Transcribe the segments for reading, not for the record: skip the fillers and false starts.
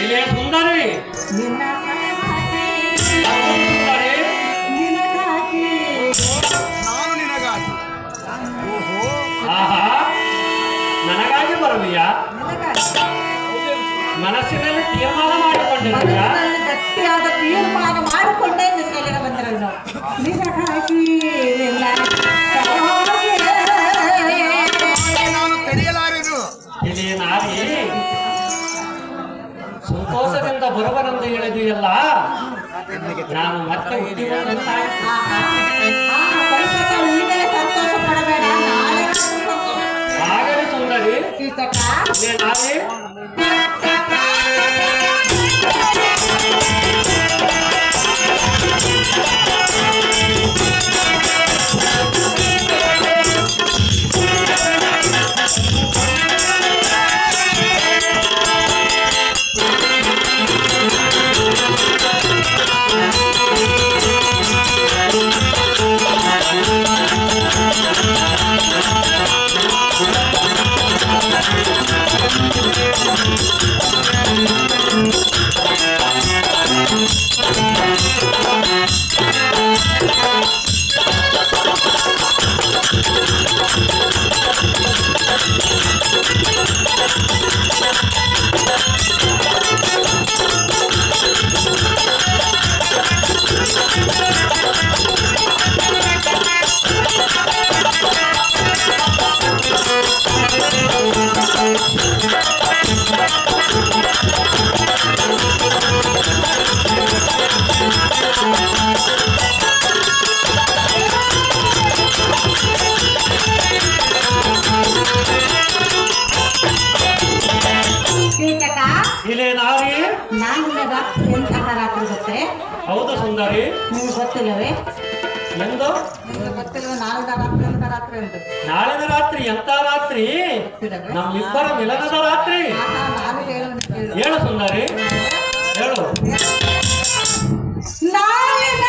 ಇಲ್ಲೇ ಸುಂದರಿ ನಿನ್ನ ಸುಂದರಿ ನಿನಗಾಗಿ ನಾನು ನಿನಗಾಗಿ. ಓಹೋ, ಆಹಾ ನನಗಾಗಿ ಬರುವಿಯಾ? ಮನಸ್ಸಿನಲ್ಲಿ ತೀರ್ಮಾನ ಮಾಡಿಕೊಂಡಿರುವಿಯಾ? ಮನಸ್ಸಿನಲ್ಲಿ ಗಟ್ಟಿಯಾದ ತೀರ್ಮಾನ ಮಾಡಿಕೊಂಡೇ ನಿನ್ನೆಲ್ಲಿಗೆ ಬಂದಿರೋದು. ನಿನಗಾಗಿ ನಿನ್ನ ನಾನು ತಡೆಯಲಾರೆನು. ಇಲ್ಲಿ ನಾರಿ ಸಂತೋಷದಿಂದ ಬರುವನೆಂದು ಹೇಳಿದೆಯಲ್ಲ, ನಾನು ಮತ್ತೆ ಹುಟ್ಟಿ ಬಂದಂತಾಯಿತು. ಈಗಲೇ ಸಂತೋಷ ಪಡಬೇಡ, ನಾಳೆ ಆಗಲಿ ಸುಂದರಿ. ಕೀಟಕ ಇಲ್ಲಿ ನಾರಿ ಕೀಟಕ ಇಲ್ಲಿ ನಾರಿ. ನಾನು ರಾತ್ರಿ ಎಂತಹ ರಾತ್ರಿ ಗೊತ್ತೇ? ಹೌದು ಸುಂದರಿ. ನಿಮ್ಗೆ ಗೊತ್ತಿಲ್ಲವೇ? ಎಂದು ನಿಮ್ಗೆ ಗೊತ್ತಿಲ್ವ? ನಾಳಿನ ರಾತ್ರಿ ಎಂತ ರಾತ್ರಿ ಉಂಟು? ನಾಳಿನ ರಾತ್ರಿ ಎಂತ ರಾತ್ರಿ? ನಮ್ಮಿಬ್ಬರ ಮಿಲನದ ರಾತ್ರಿ. ನಾನು ಹೇಳೋದು ಕೇಳು. ಹೇಳು ಸುಂದರಿ, ಹೇಳು. ನಾಳಿನ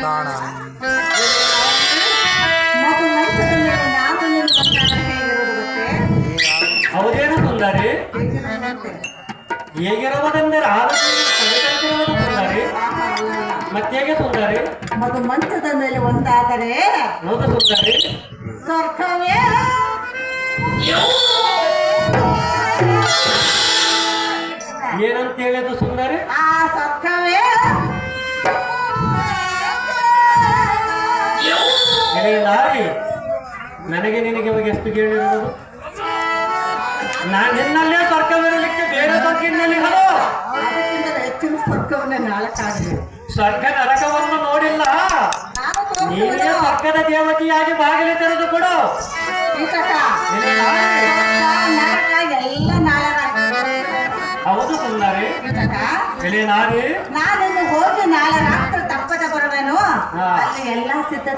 ತಾಣ ಹೌದೇನು ಸುಂದರಿ? ಹೇಗಿರುವುದೆಂದರೆ ಆಲೋಚನೆ ಸುಂದರಿ. ಮತ್ತೇಗೆ ಸುಂದರಿ? ಮಗು ಮಂಚದ ಮೇಲೆ ಒಂದಾದರೆ ಹೌದು ಸುಂದರಿ. ಸ್ವರ್ಗವೇ ಏನಂತ ಹೇಳಿದ್ದು ಸುಂದರಿ? ಆ ಸ್ವರ್ಗವೇ ಎಲೆ ನಾರಿ, ನನಗೆ ನಿನಗೆ ಇವಾಗ ಎಷ್ಟು ಕೇಳಿರೋದು? ನಾನು ನಿನ್ನಲ್ಲೇ ಸ್ವರ್ಗವಿರಲಿಕ್ಕೆ ಬೇರೆ ಸ್ವರ್ಗದಲ್ಲಿ ಹಲೋ ಅದಕ್ಕಿಂತ ಹೆಚ್ಚಿನ ಸ್ವರ್ಗವನ್ನೇ ನಾಳೆ ಕಾಣಬೇಕು. ಸ್ವರ್ಗ ನರಕವನ್ನು ನೋಡಿಲ್ಲ. ನಾನು ನೀನೇ ತೋರಿಸುವುದು ಸ್ವರ್ಗದ ದೇವತೆಯಾಗಿ ಬಾಗಿಲು ತೆರೆದು ಕೊಡು. ಕೀಟಕ. ಎಲೆ ನಾರಿ. ನರಕ ಎಲ್ಲ ನಾಳೆ ಹೌದು ಸುಂದರಿ. ಕೀಟಕ. ಎಲೆ ನಾರಿ. ನಾನಿನ್ನು ಹೋಗಿ ನಾಳೆ ರಾತ್ರಿ ತಪ್ಪದೆ ಬರುವೆನು. ಹಾ. ಅಲ್ಲಿ ಎಲ್ಲ ಸಿದ್ಧ